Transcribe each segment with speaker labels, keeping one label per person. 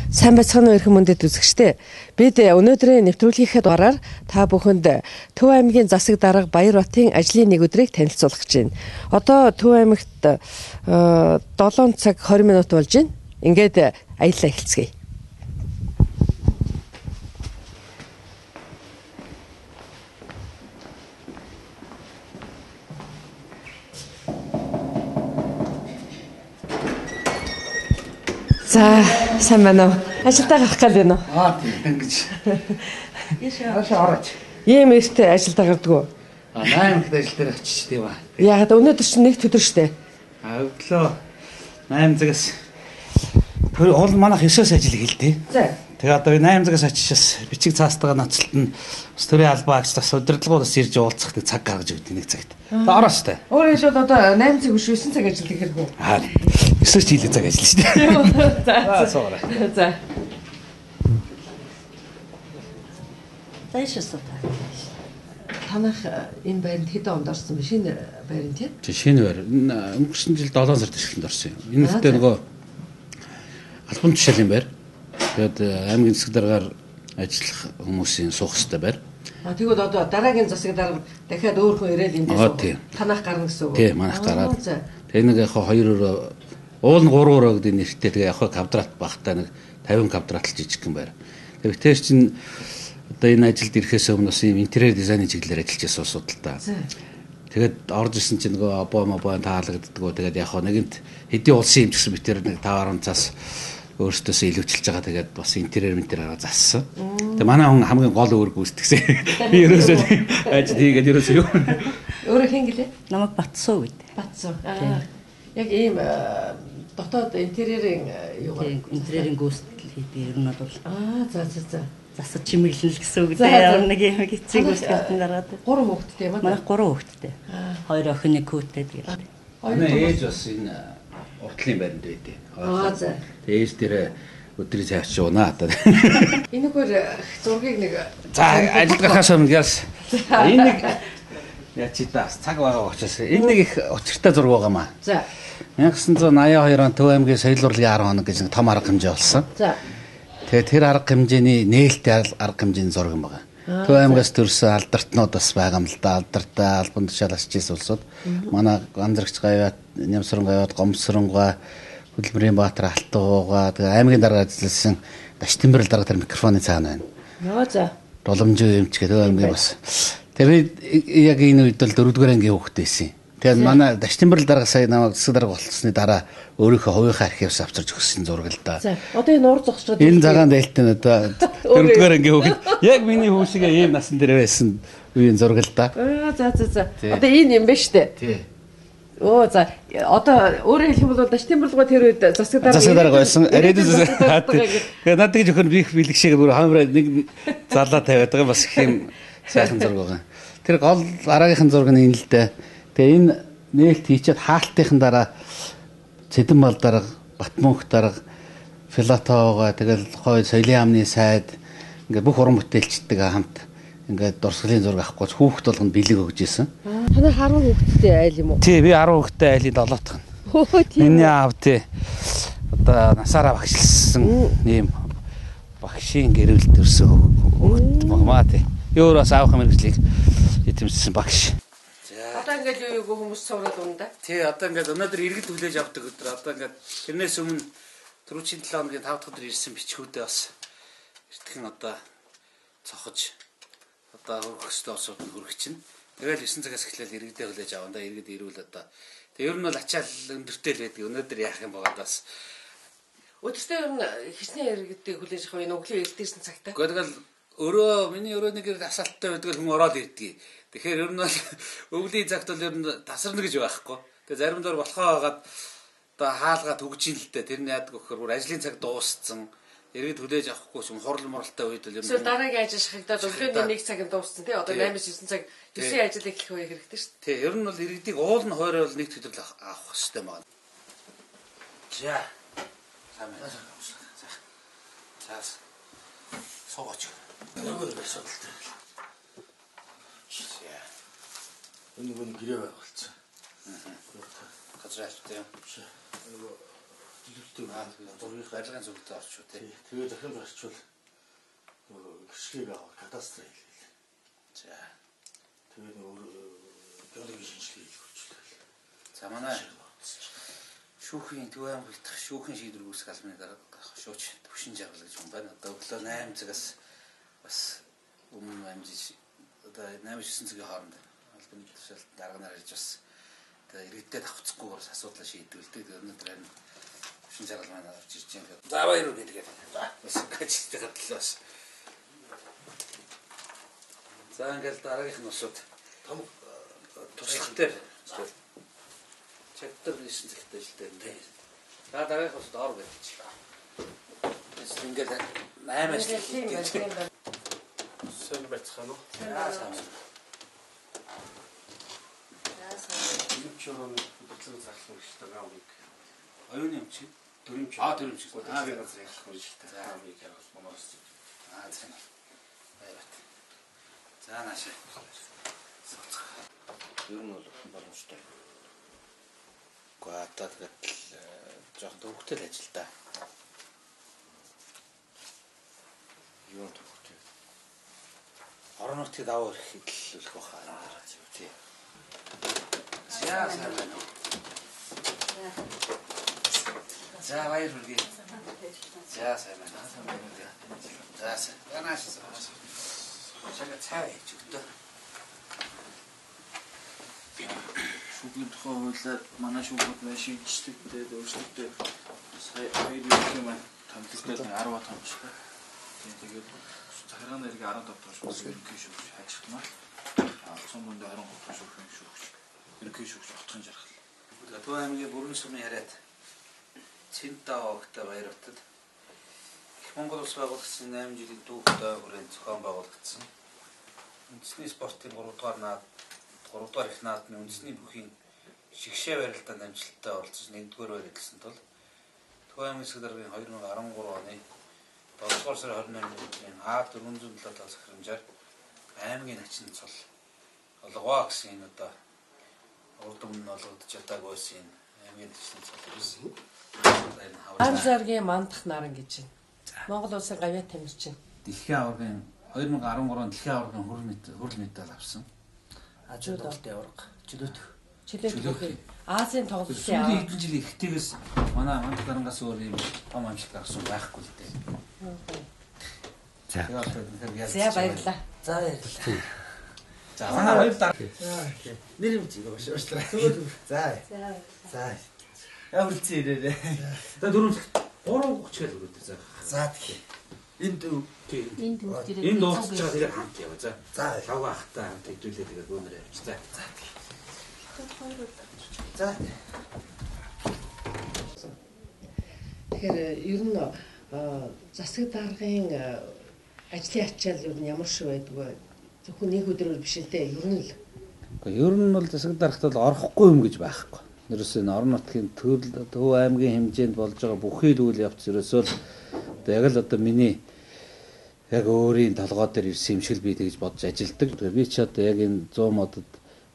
Speaker 1: Сайн байцгаана уу эрхэм мөндөд үзэгчдээ. Бид өнөөдрийн нэвтрүүлгийнхээ дугаараар та бүхэнд Төв аймгийн засаг дарга Баярбатын ажлын нэг өдрийг танилцуулах гэж байна. Одоо Төв аймагт 7 цаг 20 минут болж байна. Ингээд аяллаа эхэлцгээе. За, сайн байна уу? Ажилдаа гарах гал байна уу?
Speaker 2: Тийм ингэж. Яшаа орооч.
Speaker 1: Ийм ихтэй ажилдаа гардаг уу?
Speaker 2: 8 их ажил дээр очиж тийм ба.
Speaker 1: Яагаад өнөөдөр чинь нэг өдөр штэ.
Speaker 2: Өглөө 8 цагаас уул манайх 9-оос ажил эхэлдэг.
Speaker 1: За.
Speaker 2: Тэгээ одоо 8 цагаас очиж бичиг цаастайгаа ноцолтод бас төрийн албаагч бас удирдлагуудаас ирж уулзах цаг гаргаж өгдөг нэг цагт. Ороос таа.
Speaker 1: Өөрөө шууд одоо 8 цаг биш 9 цаг ажиллах хэрэггүй.
Speaker 2: 9-оос жилийн цаг ажиллана шүү дээ. За.
Speaker 1: За.
Speaker 3: Зайшсуу та.
Speaker 1: Танах энэ байранд хэдэн онд орсон бэ? Шинэ байранд тийм?
Speaker 2: Шинэ байр. Өнгөрсөн жил 7 сард ашигланд орсон юм. Энэ ихтэй нөгөө албан тушаалын байр. Тэгээд аймгийн засаг даргаар ажиллах хүмүүсийн суух хэвээр байр.
Speaker 1: Тэгвэл одоо дараагийн засаг дарга дахиад өөр хүн ирээл энд танах гарна гэсэн үг.
Speaker 2: Тийм, манайх гараад. Тэгээ нэг яг 2 уул нь 3 өрөө гэдэг нэртэй тэгээ яг квадрат багтаа нэг 50 квадрат л жижиг гэн байр. Тэгээ тэр чинь одоо энэ ажилд ирэхээс өмнө бас юм интерьер дизайны чиглэлээр ажиллаж байсан усуд л та. Тэгээд орж ирсэн чинь нөгөө обоо таалагддгоо тэгээд яг нэгэнт хэдийн улсын юм гэсэн битэр нэг 5 цаас өөртөөсөө илүүчилж байгаа тэгээд бас интерьер гараа зассан. Тэгээ манай хүн хамгийн гол өөр гүйцэтгэсэн. Би ерөөсөө ажил хийгээд ерөөсөө юу.
Speaker 1: Өөрөө хин гэлээ?
Speaker 3: Намайг Батсуу гэдэг.
Speaker 1: Батсуу. Яг ийм дотоод интерьерийн юу гэх
Speaker 3: интерьерийн гүйцэтгэл хийдэг ер нь бол
Speaker 1: за.
Speaker 3: Засаж чимэглэл гэсэн үг дээ. Ямар нэг юм хэцэг гүйцэтгэлтэн гараад.
Speaker 1: 3 хүүхэдтэй юм аа.
Speaker 3: Манай 3 хүүхэдтэй. 2 охин 1 хүүтэй тэгээд.
Speaker 2: Манай ээж бас энэ уртлын байранд байдیں۔
Speaker 1: За.
Speaker 2: Ээж дээрээ өдрийн цай очиж унаа одоо.
Speaker 1: Энэгээр зургийг нэг
Speaker 2: за ажил гарахаас өмнө гэрс. Энэ нэг яачи даас цаг байгаа учраас энэ нэг их учиртай зураг байгаа маа.
Speaker 1: За.
Speaker 2: 1982 он Төв аймгийн соёл урлагийн 10 хоног гэж нэг том арга хэмжээ болсон.
Speaker 1: За.
Speaker 2: Тэгээд тэр арга хэмжээний нээлттэй арга хэмжээний зураг юм байгаа. Төв аймгаас төрсэн алдартнууд бас байгаа юм л да. Алдартай албан тушаал асчижсэн улсууд. Манай Ганзрагч гавьяат, Нямсран гавьяат, Гомсронгой, Хөдөлмөрийн Баатар Алтуугаа тэгээд аймгийн дарга ажилласан Даш Тэмбэрэл дарга тэр микрофоны цаана байна.
Speaker 1: За.
Speaker 2: Боломжтой юм ч гэдэг аймгийн бас. Тэгээд яг энэ үед бол 4-р ангийн хүүхдтэй байсан. Тэгээд манай Даш Тэмбэрэл дарга сая намайг засаг дарга болцсны дараа өөрийнхөө хувийнхаа архивс авчирч өгсөн зураг л да.
Speaker 1: За. Одоо энэ уур зогсчод
Speaker 2: энэ цагаан дээлтэн одоо 4-р ангийн хүүхэд яг миний хүүшигээ ийм насан дээр байсан үеийн зураг л да.
Speaker 1: За. Одоо энэ юм байна штэ.
Speaker 2: Тий.
Speaker 1: За одоо өөрөөр хэлэх юм бол Даш Тэмбэрлэгөө тэр үед засаг дарга
Speaker 2: байсан. Тэгээд надад гэж өхөр бих бэлгшээг бүр хамраа нэг залаа тавиад байгаа бас их юм сайхан зураг байгаа. Тэр гол араагийнхан зураг нь энэ л дээ. Тэгээ энэ нээлт хийчихэд хаалтынхан дараа Цэдэн бал дарга, Батмөнх дарга, Филатовгаа тэгэл хойд соёлын яамны сайд ингээд бүх уран бүтээлчдэг хамт ингээд дурсгалын зураг авахгүй хүүхд болгонд бэлэг өгж исэн.
Speaker 1: Танай 10 хүүхэдтэй айл юм уу?
Speaker 2: Тий, би 10 хүүхэдтэй айлын 7 дахь нь. Миний аав тий одоо насаараа багшлсан ийм багшийн гэрэлд төрсөн хүүхэд магмаа тий. Өөр бас аавах мэрэгжлийг эзэмшсэн багш.
Speaker 1: Одоо ингээд юу хүмүүс цуврал унда.
Speaker 2: Тий, одоо ингээд өнөөдөр иргэд хүлээж авдаг өдөр. Одоо ингээд тэрнээс өмнө түрүүчийн 7 хоногийн 5 дахь өдөр ирсэн бичгүүдээ бас эртхэн одоо цохож одоо хөрөх өстөө осууд хөрөх чинь. Тэгэл 9 цагаас эхлээл иргэдээ хүлээж аванда иргэд ирүүл одоо. Тэгээ ер нь бол ачаал өндөртэй л байдаг. Өнөөдөр яах юм байгаа бас.
Speaker 1: Өдөртөө ер нь хичнээн иргэдээ хүлээж авах энэ өглөө илтэрсэн цагтаа.
Speaker 2: Тэгэл миний өрөө нэг асаалттай байдаг хүн ороод ирдэг. Тэгэхээр ер нь бол өвлийн цагт бол ер нь тасарна гэж байхгүй. Тэгээ заримдаар болохоо хагаад одоо хаалгаад хөгжин л дээ. Тэр нь яадаг вөхөр бүр ажлын цаг дууссан. Иргэд хүлээж авахгүй юм хурал муралтай үед бол ер нь
Speaker 1: дараагийн ажил шахагдаад өглөөний 1 цаг дууссан тий. Одоо 8-9 цаг 9 ажил эхлэх үе хэрэгтэй шүү дээ.
Speaker 2: Тий, ер нь бол иргэдийг уул нь хойроо бол нэг төдөл авах хэрэгтэй байна. За. За. Суугач. Нөгөө асуудалтай.
Speaker 4: Нэг гэрээ байх болсон.
Speaker 2: Газар альтай юм.
Speaker 4: Нөгөө төлөвлөлтөө
Speaker 2: дургүйх ажиллагааны зөвлөлтөд орчуу тий.
Speaker 4: Тэгээ дахин орчвол гიშгийг авах кадастр хийлээ.
Speaker 2: За.
Speaker 4: Тэгээ геологийн шинжилгээ хийх хүчлээ.
Speaker 2: За манай шүүхийн Төв аймагт шүүхийн шийдвэр үүсгэх албаны дарга шууч төвшин жаргал гэж юм байна. Одоо өглөө 8 цагаас бас өмнө амжиж одоо 8-9 цагийн хооронд албаны тушаалт дарга нар ирж бас одоо иргэдэд давхцахгүйгээр асуудлаа шийдвэрлэдэг. Өнөөдөр энэ төвшин жаргал маань авч ирж байгаа. За баяр уу гэдэг. За бас гажигтай хадлаас. За ингээл дараагийнх нь усуд
Speaker 4: том
Speaker 2: туслахтай. Чаптер 9 цагт ажилтай юм дээ. За дараагийнх усуд ор байдаг чи. Тэс ингээл 8 ажил хийдэг.
Speaker 4: сэн бацхан уу?
Speaker 2: Яасан.
Speaker 4: Юучрон хөдөлгөөн зарлах хэрэгтэй байгаа юм.
Speaker 2: Оюуны юм чи?
Speaker 4: Дөрөв чи.
Speaker 2: Дөрөв чи.
Speaker 4: Хөдөлгөөн зарлах хэрэгтэй. За амиг яраас монорс.
Speaker 2: За. Баярт. За нааш. Ер нь бол боломжтой. Гэхдээ тэгээд жоох төвхтэй ажил та. Юу төвхтэй. Орон нутгийн даваа ихэдэлүүлэх баха. Тий. За сайн байна. За баяр хүргэе. За сайн байна. За сайн. Янаш. Шага цай чигтээ.
Speaker 5: Шүүхийн тухай хуулиар манай шүүхүүд маань шийдчихдэг тэгээд өөрсдөө сая 2 жилийн маань томилдог 10 томчтой. Тэгээд захиргааны нэрийг 15 тоош ерөнхий шүүгч хажигдмаар. Сумбонд 23 тоош шүүгч. Ерөнхий шүүгч отхон жаргал.
Speaker 2: Төв аймгийн бүрэн сүмийн яриад Цэнтаа огтой Баярвтад Монгол улс байгуулагдсан 8 жилийн түүхтэй хүрээнд зохион байгуулагдсан. Үндэсний спортын 3 дугаар их наадмын үндэсний бүхийн шигшээ барилдаанд амжилттай оролцож 1-р байрлсан тул Төв аймгийн засаг даргын 2013 оны 7-р сарын 28-ны А407 захирамжаар аймгийн начин цол олгоо гэсэн энэ одоо урд өмнө олгодож чадаагүй байсан аймгийн начин цол байсан.
Speaker 1: Ан заргийн мандах наран гэж байна. Монгол улсын гавьяа тамирчин.
Speaker 2: Дэлхийн аваргын 2013 дэлхийн аваргын хөрөл медаль авсан.
Speaker 1: Ачуудалтай
Speaker 5: аварга чөлөөт.
Speaker 1: Чөлөөт. Азийн тоглолтын
Speaker 2: сүүлийн хэдэн жилийн ихтэйгээс манай мандах нарангаас өөр юм том амжилт гаргасан байхгүй л дээ. За.
Speaker 1: За баярлалаа.
Speaker 5: За баярлалаа.
Speaker 2: За манай хоёр дараа
Speaker 5: Нэр юм чи уушлаа. За. За. Явуулсан ирээрээ.
Speaker 2: За 3:30 хэл өгөөд за.
Speaker 5: За тэгэхээр энд
Speaker 2: энэ дуусч байгаа тэгээд хамт яваа. За. За лав ахтай хамт хэдүүлээ тэгээд өнөрөө явж. За. За.
Speaker 1: Тэгэхээр ер нь засаг даргын ажлын ачаал ер нь ямар шиг байдаг вэ? Зөвхөн нэг өдрөөр биш нэ ер нь л.
Speaker 2: Ер нь бол засаг даргт бол орохгүй юм гэж байхгүй. Ерөөсөө энэ орон нутгийн Төв аймгийн хэмжээнд болж байгаа бүхий л үйл явц ерөөсөө яг л одоо миний яг өөрийн толгой дээр ирсэн юм шиг би тэгж бодож ажилдаг. Би ч одоо яг энэ 100 модод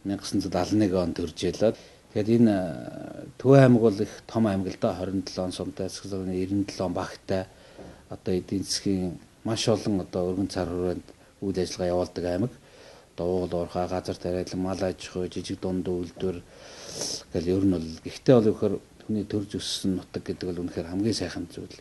Speaker 2: 1971 онд төрж ялаад тэгэхээр энэ Төв аймаг бол их том аймаг л да 27 сумтай засаг даргын 97 багтай одоо эдийн засгийн маш олон одоо өргөн цар хүрээнд үйл ажиллагаа явуулдаг аймаг. Одоо уул уурхай газар тариалан мал аж ахуй жижиг дунд үйлдвэр гэл ер нь бол гэхдээ бол ихэр хүний төрж өссөн нутаг гэдэг бол үнэхээр хамгийн сайхан зүйл.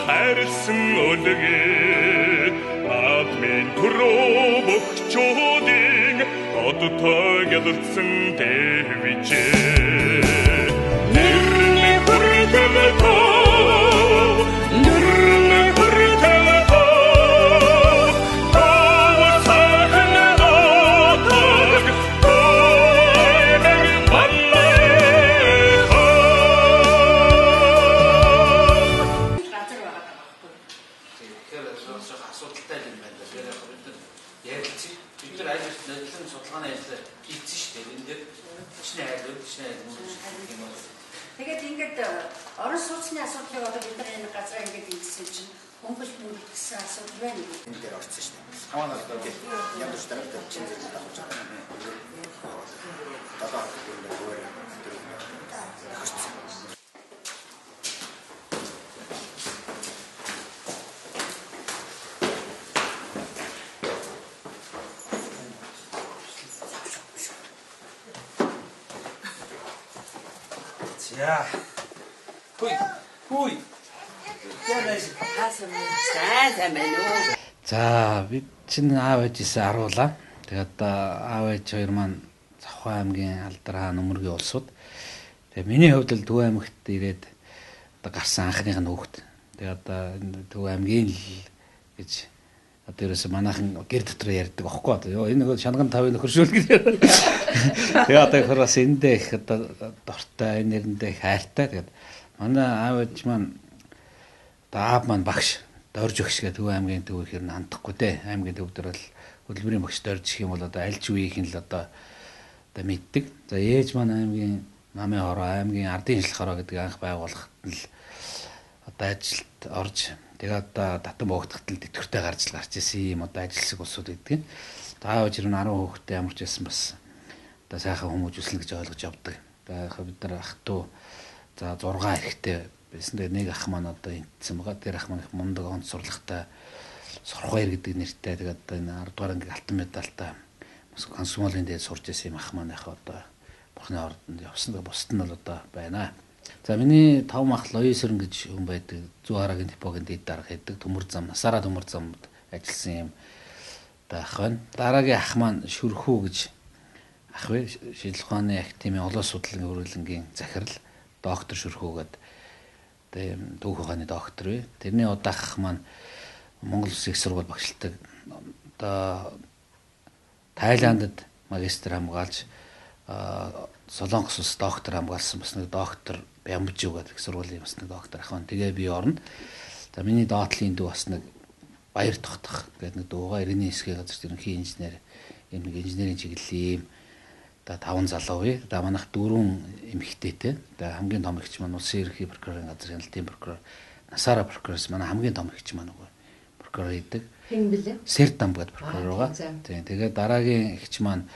Speaker 6: хайрсан өлөгийг наадмын түрүү бөхчүүдийн одтой гэлэлцсэн дэвижээ нэрний хүртэл тоо нэрний хүртэл тоо сайхан дотог тойныг
Speaker 2: асуудалтай юм байна. Тэгэхээр бид нар ажил судалгааны ажил хийсэн шүү дээ. Энд дээр
Speaker 7: Тэгээд ингээд орон сууцны асуудлыг одоо бид нар энэ газар ингээд ингэсэн чинь хөнгөлт гэсэн асуудал байна.
Speaker 8: Энэ дээр орсон шүү дээ. Хамаа нь одоо янз бүр тарихтай чинь зэрэг тавьж байгаа. Одоо ингээд өөр орсон.
Speaker 5: За. Хүй.
Speaker 2: За бид чинь аав ээжээсээ аруулаа. Тэгээд одоо аав ээж хоёр маань Завхан аймгийн Алдар хаан Нөмөргийн улсууд. Тэгээд миний хувьд л Төв аймагт ирээд одоо гарсан анхных нь хүүхэд. Тэгээд одоо Төв аймгийн л гэж одоо ерөөсө манайхан гэр дотор ярьдаг аахгүй одоо энэ нэг шанган тавын нөхөршүүл гэж. Тэгээд одоо их бас эндээ их одоо дортой энэ нэрэндээ их хайртай. Тэгээд манай аав ээж маань одоо аав маань багш дорж өгш гэдэг Төв аймгийн төв ихэр нь хандахгүй те. Аймгийн төв дээр бол хөдөлмөрийн багш дорж их юм бол одоо аль ч үеийнх нь л одоо мэддэг. За ээж маань аймгийн намын хороо аймгийн ардын шинжилгээ хороо гэдэг анх байгууллагт л одоо ажилд орж тэгээд одоо татан боогдохтол тэтгэвртэй гарч ирсэн юм одоо ажилсаг улсууд гэдэг. Таав жирэн 10 хүүхдээ ямар ч байсан бас одоо сайхан хүмүүжүүлсэн гэж ойлгож явдаг. Тэгээд бид нар ах トゥ за 6 эрэгтэй байсан. Тэгээд нэг ах маань одоо энтсэн байгаа. Тэр ах маань их мундаг онц сурлагатай Сурхаяр гэдэг нэртэй. Тэгээд одоо энэ 10 дугаар анги алтан медальтай Москва комсомолын дээд сурж исэн юм ах маань их одоо бурхны ордонд явсан. Бусд нь бол одоо байна. За миний 5 мах Лоисерн гэж хүн байдаг. Зүү харагийн депогийн дээд дарга хийдэг. Төмөр зам, насаараа төмөр замд ажилласан юм одоо ах байна. Дараагийн ах маань Шүрхүү гэж ах вэ. Шинжилгээ ухааны академийн олон судлалын хөрөлнгийн захирал доктор Шүрхүү гэдэг одоо түүх ухааны доктор вэ. Тэрний удаах ах маань Монгол Улсын их сургууль багшилдаг. Одоо Тайландд магистр хамгаалж Солонгос улс доктор хамгаалсан бас нэг доктор Бямбжиг гэдэг сургуулийн бас нэг доктор ах байна. Тэгээ би орно. За миний доотлын дүү бас нэг Баяр тогтох гэдэг нэг дууга иргэний хэсгийн газар ерөнхий инженер юм нэг инженерийн чиглэлийн одоо 5 залуу вэ. Одоо манайх 4 эмэгтэйтэй. Одоо хамгийн том эгч маань улсын ерөнхий прокурорын газар хяналтын прокурор Насара прокурорс маань хамгийн том эгч маань нөгөө прокурор хийдэг.
Speaker 1: Хэн блэ?
Speaker 2: Сэрдам гэдэг прокурор байгаа. Тийм. Тэгээд дараагийн эгч маань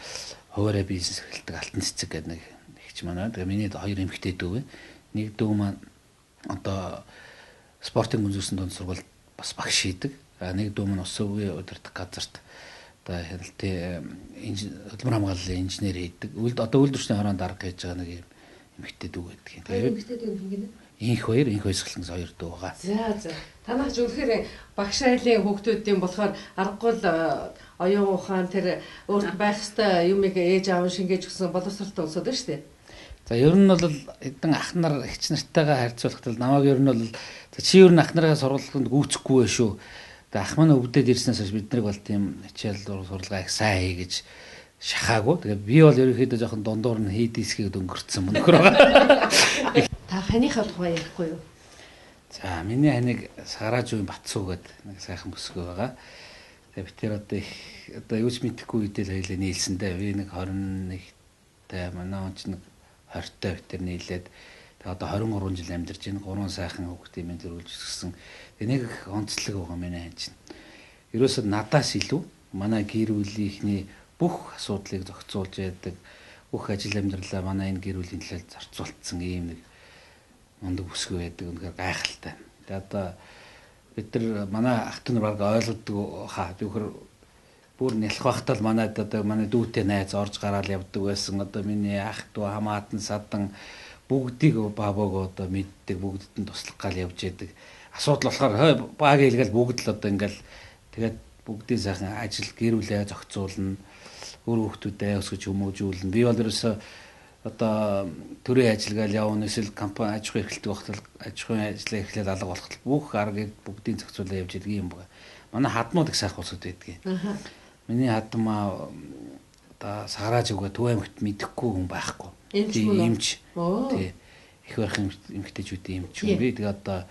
Speaker 2: хуваарай бизнес эрхэлдэг Алтан цэцэг гэдэг нэг эгч маань байна. Тэгээ миний 2 эмэгтэй дүү вэ. Нэг дүү маань одоо спортын гүнзгийсэн дунд сургуульд бас багш хийдэг. Нэг дүү маань Улсын өвгийн удирдах газарт одоо хяналтын хөдөлмөр хамгааллын инженер хийдэг. Одоо үйлдвэрчний хорон дарга хийж байгаа нэг эмэгтэй дүү гэдэг юм.
Speaker 1: Тэгээд эмэгтэй дүү хин гэнэ?
Speaker 2: Инх баясгаланс 2 дүү байгаа.
Speaker 1: За. Танах зөвхөр багш айлын хүүхдүүдийн болохоор аргагүй л оюун ухаан тэр өөрт байх ёстой юмыг ээж аав шингээж өгсөн боловсралтай улсууд байна шүү дээ.
Speaker 2: За ер нь бол эдэн ах нар эгч нартайгаа харьцуулахад намайг ер нь бол чи ер нь ах нараа сургалтанд гүйцэхгүй байх шүү. Тэгээ ах маань өвдөд ирснээс хойш бид нарыг бол тийм хичээл сургалгаа их сайн хий гэж шахаагүй. Тэгээ би бол ерөнхийдөө жоохон дундуур нь хийдисгээд өнгөрцөн мөнхөр байгаа.
Speaker 1: Та ханийхаа тухай ярихгүй юу?
Speaker 2: За миний ханыг Сагараажуугийн Батсуу гэдэг нэг сайхан бүсгүй байгаа. Тэгээ би тэр одоо юу ч мэдэхгүй үедээ л хоёлаа нийлсэндээ би нэг 21-тэй манай он ч нэг 20-тай битэр нийлээд тэгээ одоо 23 жил амьдарч байна. 3 сайхан хүүхдийн минь төрүүлж өсгсөн. Тэгээ нэг онцлог байгаа миний хан чинь. Ерөөсөө надаас илүү манай гэр бүлийнхний бүх асуудлыг зохицуулж яадаг, бүх ажил амьдралаа манай энэ гэр бүлийн төлөө зарцуулсан ийм нэг мундаг бүсгүй байдаг. Үнэхээр гайхалтай. Тэгээ одоо бид нар манай ах トゥ нар баг ойлгоддог хаа түүхэр бүр нялх байхдаа л манайд одоо манай дүүтэй найз орж гараал явдаг байсан. Одоо миний ах トゥ хамаатан садан бүгдийг баабог одоо мэддэг, бүгдэд нь туслах гал явж яадаг. Асуудал болохоор баг хэлгээл бүгд л одоо ингээл тэгээд бүгдийн сайхан ажил гэр бүлээ зохицуулна, өөр хүүхдүүдээ өсгөж хүмүүжүүлнэ. Би бол ерөөсөө одоо төрийн ажиллагаал явна, эсвэл компани аж ахуйн эрхлэлтэй багтал аж ахуйн ажлаа эхлээд алга болоход бүх аргыг бүгдийн зохицуулаад явж идэг юм байна. Манай хадмууд их сайхан улсууд байдгийг. Миний хадмаа одоо Сагарааж өгөө Төв аймагт мэдэхгүй хүн байхгүй. Эмч. Тий. Их байрхан эмэгтэйчүүдийн эмч юм би. Тэгээ одоо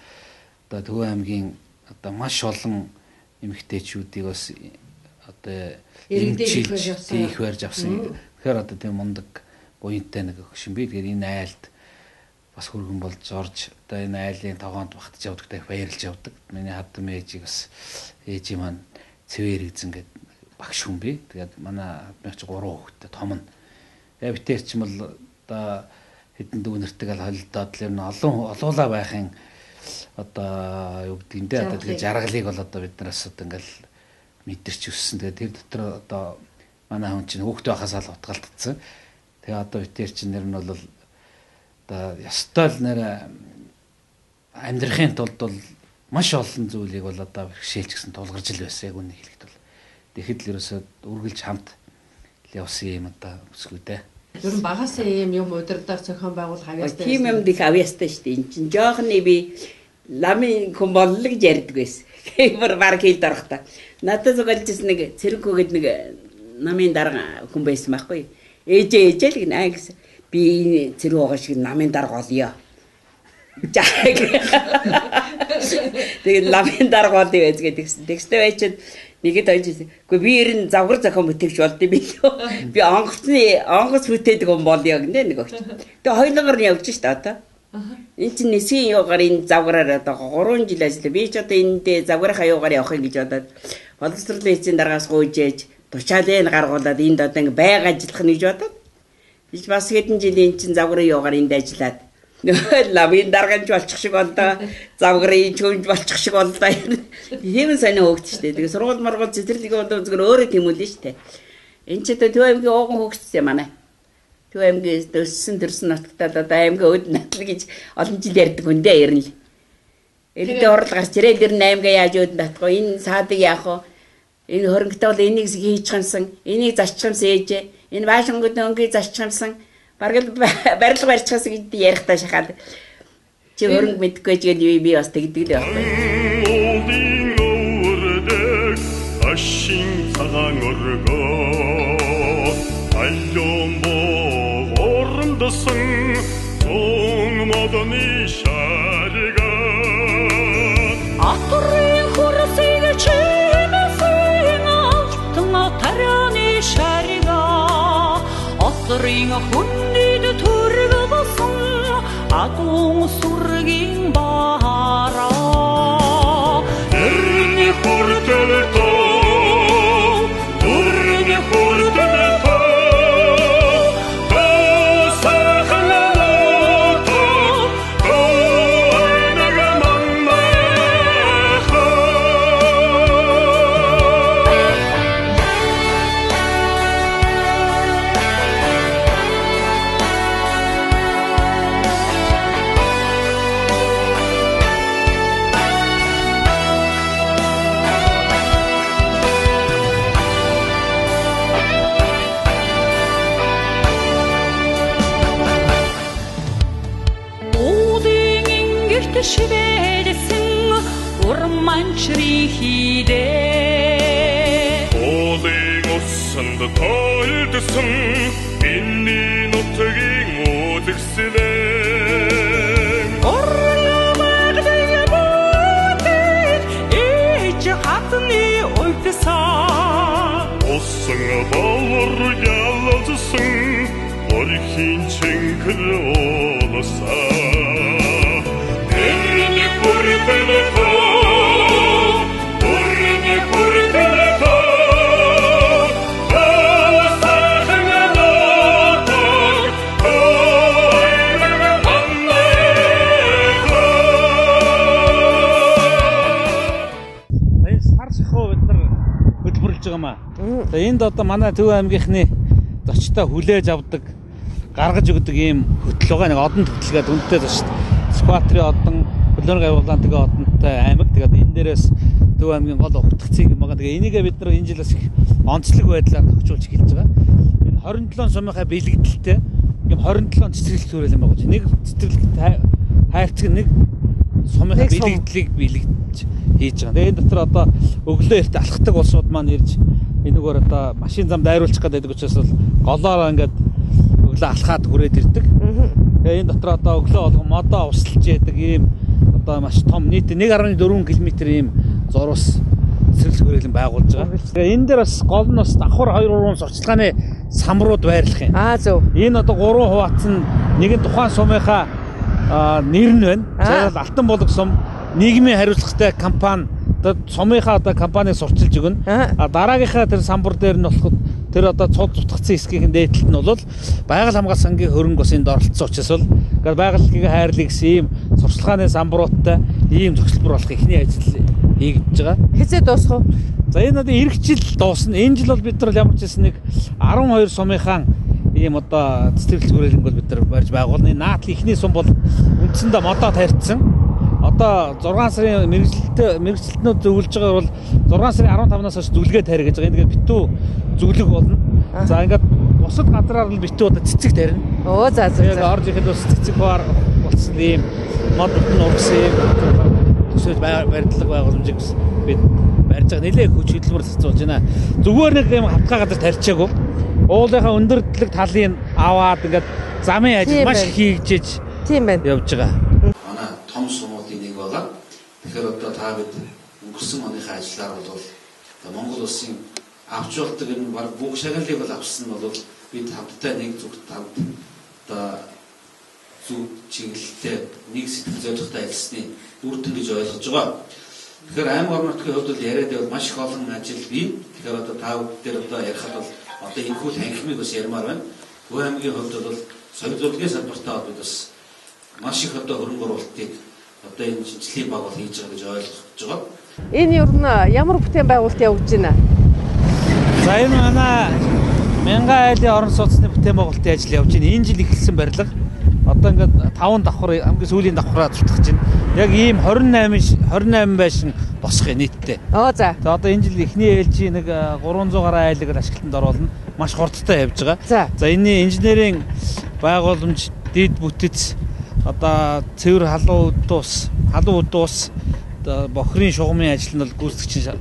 Speaker 2: Төв аймгийн одоо маш олон эмэгтэйчүүдийг бас одоо эмчилж их барьж авсан. Тэгэхээр одоо тийм мундаг уянтай нэг өгшин би. Тэгэхээр энэ айлд бас хөргөн болж орж одоо энэ айлын тогоонд багтж явдагтай баярлж явдаг. Миний хадам ээжийг бас ээжийн маань цэвэр эзэн гэдэг багш хүн би. Тэгээд манай хадмынч 3 хүүхэдтэй том нь. Тэгээ битэр ч юм бол одоо хэдэн дүү нэртэйг л холилдоод л юм олуулаа байхын одоо юу гэдэг юм бэ? Одоо тэгээд жаргалыг бол одоо бид нараас одоо ингээл мэдэрч өссөн. Тэгээд тэр дотор одоо манай хүн чинь хүүхдээ байхасаа л утгалтдсан. Тэгээ одоо битэр чинь нэр нь бол одоо ёстой л нэр амьдрахын тулд бол маш олон зүйлийг бол одоо бэрхшээлч гэсэн тулгарч л байсан яг үнийг хэлэхэд бол тэгэхэд л ерөөсөө үргэлж хамт явсан юм одоо өсгөө дээ.
Speaker 1: Ер нь багасаа ийм юм удирдах зохион байгуулах авьяастай.
Speaker 9: Тийм юм дих авьяастай шүү дээ. Энд чинь жоохон би ламын хүн боллог ярьдаг байсан. Хэмэр баг хил дарахта. Надад зугаалжсэн нэг цэрэггүй гэдэг нэг намын дарга хүн байсан байхгүй. Ээжээ л гинэ гэсэн. Би цэрэг байгаа шиг намын дарга олё. Тэгээд намын дарга олё гэж тэгстэй байчаад нэгэд ойжсэн. Гэхдээ би ер нь завгар зохион бүтээгч болдсон би лөө. Би онгоц бүтээдэг хүн болё гэнэ нэг өгч. Тэгээ хоёулангаар нь явж шít одоо. Энд чинь нэсгийн юугаар энэ завгараар одоо 3 жил ажиллаа. Би ч одоо энд завгарынхаа юугаар явах гэж бодоод боловсрол эцсийн дараагаас гуйжээж тушаалын гаргуулад энд одоо ингээ байг ажиллах нь гэж бодоод би бас хэдэн жилийн чинь завгарын юугаар энд ажиллаад ламын даргач болчих шиг болдоо завгарын чөмж болчих шиг болдоо тийм сайн хөөгд штэ. Тэгээ сургууль маргуул цэцэрлэг болоо зүгээр өөрөө тэмүүлнэ штэ. Энд ч одоо Төв аймгийн ууган хөөгдсөн манай. Төв аймгийн өссөн төрсөн нутагтаа одоо аймгийн өд натл гэж олон жил ярьдаг хүн дээ ер нь л. Элдээ орол гарч ирээд ер нь аймгаа яаж өд натгоо энэ саадыг яах вэ? Энэ хөрөнгөтэй бол энийг хийчихсан, энийг зарчхамсан ээжээ. Энэ Вашингтон өнгийг зарчхамсан бараг барилга барьчихсан гэж ярихтаа шахаад чи хөрөнгө мэдгүй ч гээд би бас тэгдэг л байхгүй.
Speaker 6: Ашин цагаан өргөө аллон боо оромдсон зон модны шарга
Speaker 10: Атрын хурсыг чимэсэн алтан тараны шарга Атрын хүндэд төргөсөн адун сүргийн баараа
Speaker 6: Эрний хүртэл
Speaker 10: шивэрсэн урманчрын хідээ
Speaker 6: Олыг усанд тойлдсон энэний нутгийн үлгслээ
Speaker 10: Орломагдаг бүтэд ээж хатны уйдсан
Speaker 6: Усан болор ялалсан орхийн чингэр олсан
Speaker 2: Энд одоо манай Төв аймгийнхны зочтой хүлээж авдаг, гаргаж өгдөг ийм хөтөлбөр нэг одон хөтөлгээд үнэтэй зочд Скватрын одон, Хөлөөрийн гавьяалан тэгээ одонтой аймаг. Тэгээд энэ дээрээс Төв аймгийн гол утгацыг юм байгаа. Тэгээ энийгээ бид нар энэ жилээс их онцлог байдлаар тохижуулж эхэлж байгаа. Энэ 27 сумынхаа бэлэгдэлтэй ийм 27 цэцэрлэг төрөл юм байгаа. Нэг цэцэрлэг хайрцаг нэг сумынхаа бэлэгдлийг бэлэгдэж хийж байгаа. Тэгээ энэ дотор одоо өглөө эрт алхдаг улсууд маань ирж энэгээр одоо машин зам дайруулчих гэдэг учраас бол голоор ингээд өглөө алхаад хүрээд ирдэг. Тэгээ энэ дотор одоо өглөө болгон модоо усалж яадаг ийм одоо маш том нийт 1.4 км ийм зурус
Speaker 11: цэцэрлэг хүрээлэн байгуулж байгаа. Тэгээ энэ дээр бас гол нь бас давхар 2-3 сурчлагын самрууд байрлах юм.
Speaker 1: Зөв.
Speaker 11: Энэ одоо 3 хуваацсан нэг нь тухайн сумынхаа нэр нь байна. За Алтан булаг сум нийгмийн хариуцлагатай компани одоо сумынхаа одоо компанийг сурчилж өгнө. Дараагийнхаа тэр самбар дээр нь болоход тэр одоо цуд зутгацсан хэсгийн дээдлэлт нь бол байгаль хамгаалсан сангийн хөрөнгө бас энд оролцсон учраас бол байгаль хайрлыг гэсэн ийм сурчлагын самбаруудтай ийм зохицлбор болох ихний ажил хийгдэж байгаа.
Speaker 1: Хэзээ дуусах вэ?
Speaker 11: За энэ одоо эх жил дуусна. Энэ жил бол бид нар ямар ч хэсэн нэг 12 сумынхаа ийм одоо цэцэрлэг хүрээлэнг бол бид нар барьж байгуулна. Наадлын ихний сум бол үндсэндээ модоо тарьцсан. Одоо 6 сарын мэрэгчлэтнүүд зөвлөж байгаа бол 6 сарын 15-наас хойш зүлгээ тарих гэж байгаа. Энэ битүү зүглэг болно. За ингээд бусад газраар л битүү одоо цэцэг тарина.
Speaker 1: За.
Speaker 11: Яг орж ихэд бас цэцэг баар болсон ийм мод бүтэн ургасан ийм төсөөл барилга байгууламжийг бид барьж байгаа. Нэлээд хүч хөдөлмөр зарцуулж байна. Зүгээр нэг ийм хавтгай газар тарьчаагүй. Уулынхаа өндөртлөг талын аваад ингээд замын ажил маш их хийгдэж
Speaker 1: тийм байна.
Speaker 11: Явж байгаа.
Speaker 2: Манай том сумуудын нэг байгаа. Тэгэхээр одоо та бид өнгөрсөн оныхаа ажиллаар бол Монгол улсын авч болдог энэ баг бүх шагналыг бол авсан нь бол бид хамтдаа нэг зүгт хамт одоо зүг чиглэлтэй нэг сэтгэл зорилготой ажилласны үр дүн гэж ойлгож байгаа. Тэгэхээр аймаг орон нутгийн хувьд бол яриад бол маш их олон ажил бий. Тэгэхээр одоо та бүхэн дээр одоо ярихад бол одоо энэ хөл танхимыг бас ярмаар байна. Төв аймгийн хувьд бол соёл зургийн салбартаа бид бас маш их одоо хөрөнгө оруулалтыг одоо энэ шинжилгээ баг бол хийж байгаа гэж ойлгож байгаа.
Speaker 1: Энэ юу н ямар бүтээн байгуулалт явуулж байна?
Speaker 11: За энэ манай Мянган айлын орон сууцны бүтээн байгуулалтын ажил явж байна. Энэ жил эхэлсэн барилга. Одоо ингээд 5 давхар хамгийн сүүлийн давхраа зуртгаж байна. Яг ийм 28 байшин босох нийтдээ.
Speaker 1: За.
Speaker 11: Одоо энэ жил эхний ээлжийн нэг 300 гаруй айлыг ашиглалтанд оруулна. Маш хурдтай явж байгаа. За энэний инженерийн байгууламж, дид бүтэц, одоо цэвэр халуун удуус, одоо бохрын шугамын ажил нь бол гүйцэтгэгч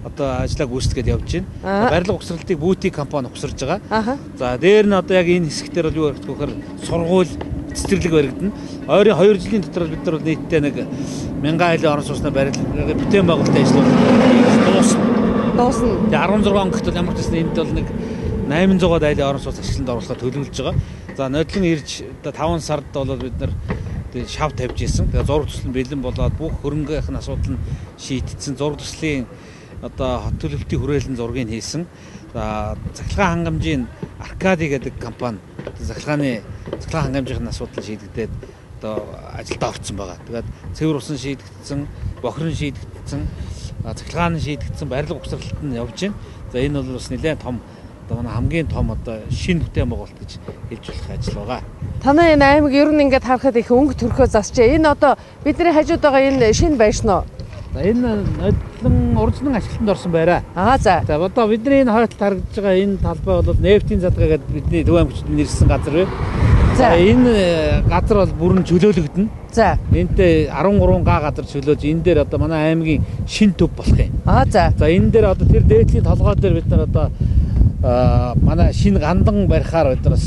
Speaker 11: одоо ажиллаа гүйцэтгээд явж байна. Барилга угсралтыг бүүтик компани угсарж байгаа. За дээр нь одоо яг энэ хэсгээр бол юу ярих гэхээр сургууль цэцэрлэг баригдана. Ойрын 2 жилийн дотор бид нар нийтдээ нэг Мянган айлын орон сууцны барилга бүтээн байгуулалтын ажил дуусна. Тэгээ 16 онгот бол ямар ч гэсэн энд бол нэг 800-аад айлын орон сууц ашиглалтанд оруулахаар төлөвлөж байгаа. За нодлон ирж одоо 5 сард бол бид нар шав тавьж исэн. Тэгээ зураг төсөл нь бэлэн болоод бүх хөрөнгөхийн асуудал нь шийдэгдсэн. Зураг төслийн одоо хот төлөвлөлтийн хүрээлэн зургийг хийсэн. За цахилгаан хангамжийн Аркади гэдэг компани цахилгаан хангамжийн асуудал шийдэгдээд одоо ажилд орсон байгаа. Тэгээд цэвэр усан шийдэгдсэн, бохирын шийдэгдсэн, цахилгаан нь шийдэгдсэн, барилга угсралт нь явж байна. За энэ бол бас нэлээд том одоо манай хамгийн том одоо шинэ бүтээн байгуулалт гэж хэлж болох ажил байгаа.
Speaker 1: Танай энэ аймаг ер нь ингээд харахад их өнгө төрхөө засчээ. Энэ одоо бидний хажууд байгаа энэ шинэ байшин уу?
Speaker 11: За энэ нодлон уржлан ашиглалтанд орсон байраа.
Speaker 1: За.
Speaker 11: За одоо бидний энэ хойд харагдаж байгаа энэ талбай бол нефтийн задгаа гэдэг бидний Төв аймагт нэрсэн газар байна. За энэ газар бол бүрэн чөлөөлөгдөнө. За. Энтэй 13 га газар чөлөөж энэ дээр одоо манай аймгийн шинэ төв болох юм. За. За энэ дээр одоо тэр дээдлийн толгой дээр бид нар одоо манай шинэ гандан барихаар бид нар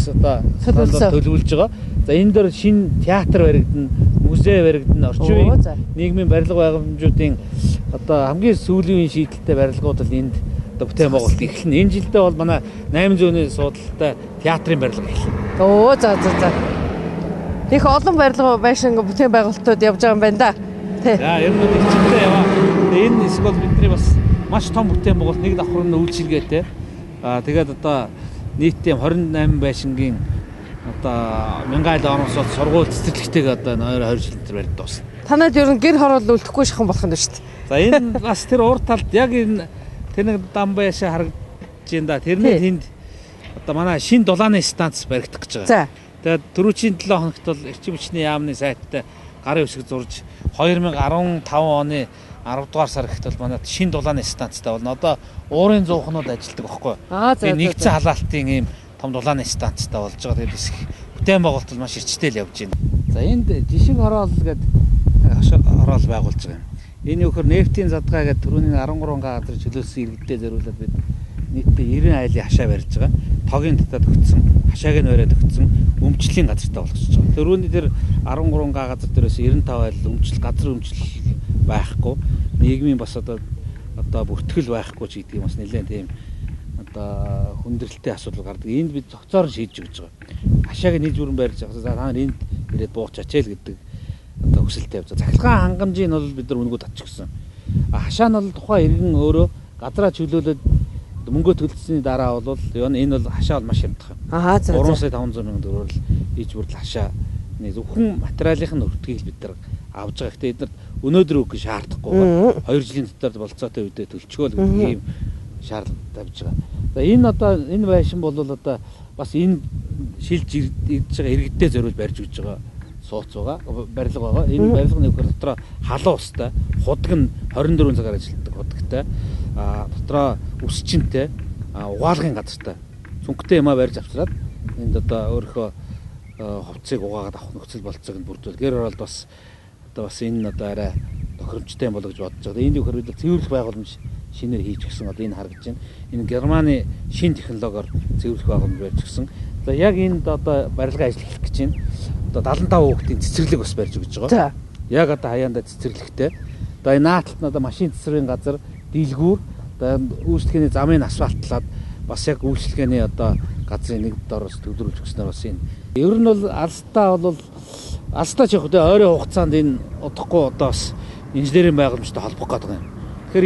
Speaker 11: одоо төлөвлөж байгаа. За энэ дээр шинэ театр баригдана, музей баригдана, орчин үеийн нийгмийн барилга байгууламжуудын одоо хамгийн сүүлийн шийдэлтэй барилгууд л энд одоо бүтээн байгуулалт эхэлнэ. Энэ жилдээ бол манай 800-ны суудалтай театрын барилга эхэлнэ.
Speaker 1: За. Их олон барилга байшин бүтээн байгуулалтууд явж байгаа юм байна да.
Speaker 11: За ер нь ихтэй яваа. Энэ хэсэг бол бидний бас маш том бүтээн байгуулалт нэг давхар нь үйлчилгээтэй. Тэгээд одоо нийтдээ 28 байшингийн одоо Мянган айлын орон сууц сургууль цэцэрлэгтэйг одоо 20 жил дээр барьд дуусна.
Speaker 1: Танад ер нь гэр хороол үлдэхгүй шахам болох юм шүү дээ.
Speaker 11: За энэ бас тэр урд талд яг энэ тэр нэг дам байшаа харагдаж байна да. Тэрний тэнд одоо манай шинэ дулааны станц баригдах гэж байгаа. Тэгээд түрүүчийн 7 хоногт бол эрчим хүчний яамны сайттай гарын үсэг зурж 2015 оны 10 дугаар сар ихт бол манай шинэ дулааны станцтай болно. Одоо уурын зуухнууд ажилладаг байхгүй. Тэгээ нэгдсэн халаалтын ийм том дулааны станцтай болж байгаа. Тэгээд хэсэг бүтээн байгуулалт бол маш эрчтэй л явж байна. За энд жишг хороол гэдэг хороол байгуулж байгаа юм. Энэ нөхөр нефтийн задгаа гэдэг түрүүний 13 га газар чөлөөсөн иргэдтэй зориулаад бид нийтдээ 90 айлын хашаа барьж байгаа. Тогийн татаад өгсөн, хашааг нь бариад өгсөн, өмчлийн газартай болгочихж байгаа. Түрүүний тэр 13 га газар дээрээс 95 айл газар өмчлөл байхгүй. Нийгмийн бас одоо одоо бүртгэл байхгүй ч гэдэг юм бас нэлээд тийм одоо хүндрэлтэй асуудал гардаг. Энд бид цогцоор шийдэж өгч байгаа. Хашааг нийлж бүрэн барьж байгаа. За та нар энд ирээд бууч ачаал гэдэг одоо хүсэлтэй явж байгаа. Захиргаан хангамжийг нь бол бид нар үнгүүд авчихсан. Хашаа нь бол тухайн иргэн өөрөө газраа чөлөөлөд мөнгө төлсөний дараа бол энэ бол хашаа бол маш хямдхан. 3 сая 500 мянган төгрөөр иж бүрдэл хашааны зөвхөн материалын өртгийг бид нар авж байгаа. Гэхдээ эдгээр өнөөдөр үг шаардахгүй. 2 жилийн дотор болцоотой үедээ төлчгөөл гэдэг ийм шаардлага тавьж байгаа. За энэ одоо энэ байшин бол одоо бас энэ шилж ирж байгаа иргэдтэй зориулж барьж өгч байгаа сууц байгаа. Барилга байгаа. Энэ барилгын нөхөр дотроо халуун устай, худаг нь 24 цагаар ажилладаг худагтай, дотроо үсчинтэй, угаалгын газартай. Цүнхтэй юмаа барьж авчраад энд одоо өөрийнхөө хувцсыг угаагаад авах нөхцөл болцоог нь бүрдүүл. Гэр оролт бас одоо бас энэ одоо арай тохиромжтой юм болоо гэж бодож байгаа. Энд нөхөр бид цэвэрлэх байгууламж шинээр хийж гисэн одоо энэ харагдаж байна. Энэ Германы шин технологиор цэвэрлэх байгууламж барьж гисэн. За яг энд одоо барилга ажил эхлэх гэж байна. Одоо 75 хүүхдийн цэцэрлэг бас барьж өгч байгаа. Яг одоо хаяанда цэцэрлэгтэй. Одоо энэ нааталт нь одоо машин цэцрийн газар, дийлгүүр, одоо үйлчлэгээний замын асфальтлаад бас яг үйлчлэгээний одоо газрын нэг дороос төвлөрүүлж өгснээр бас энэ. Ер нь бол алстаа алстаа ч яг одоо ойрын хугацаанд энэ удахгүй одоо бас инженерийн байгууламжтай холбох гэдэг юм. Тэгэхээр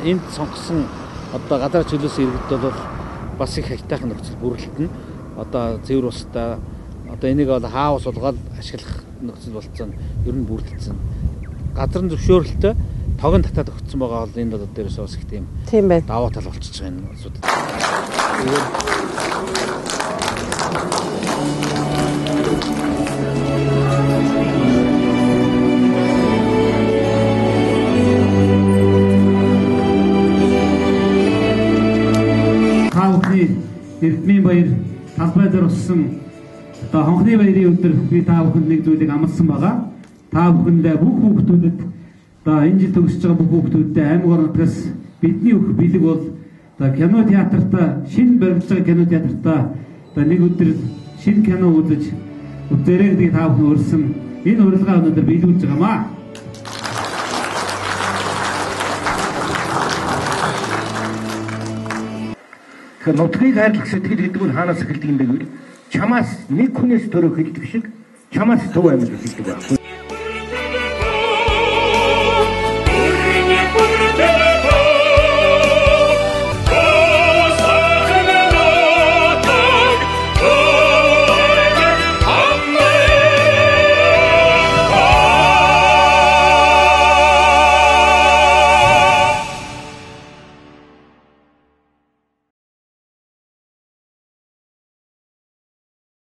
Speaker 11: энд сонгосон одоо гадаад чөлөөсөн иргэд бол бас их хайтайхан нөхцөл бүрэлдэхүүн одоо цэвэр устай одоо энийг бол хаус болгоод ашиглах нөхцөл болцоо нь ер нь бүрдэлсэн. Газар зөвшөөрөлтөй тогон татаад өгсөн байгаа бол энэ бол дээрээс бас их тийм байна. Даваа тал болчихж байгаа энэ асуудал.
Speaker 12: Эрдмийн баяр талбай дээр уссан одоо хонхны баярын өдөр би та бүхэнд нэг зүйлийг амласан байгаа. Та бүхэндээ бүх хүүхдүүдэд одоо энэ жил төгсөж байгаа бүх хүүхдүүдтэй аймаг орон нутгаас бидний өгөх бэлэг бол одоо кино театртаа шинэ барьж байгаа кино театртаа одоо нэг өдөр шинэ кино үзэж үзээрэй гэдгийг та бүхэн урьсан энэ урилгаа өнөөдөр биелүүлж байгаамаа.
Speaker 13: Нутгийг хайрлах сэтгэл гэдэг нь хаанаас эхэлдэг юм бэ гэвэл чамаас нэг хүнээс төрөө хэлдэг шиг чамаас төв амьд хэлдэг байна.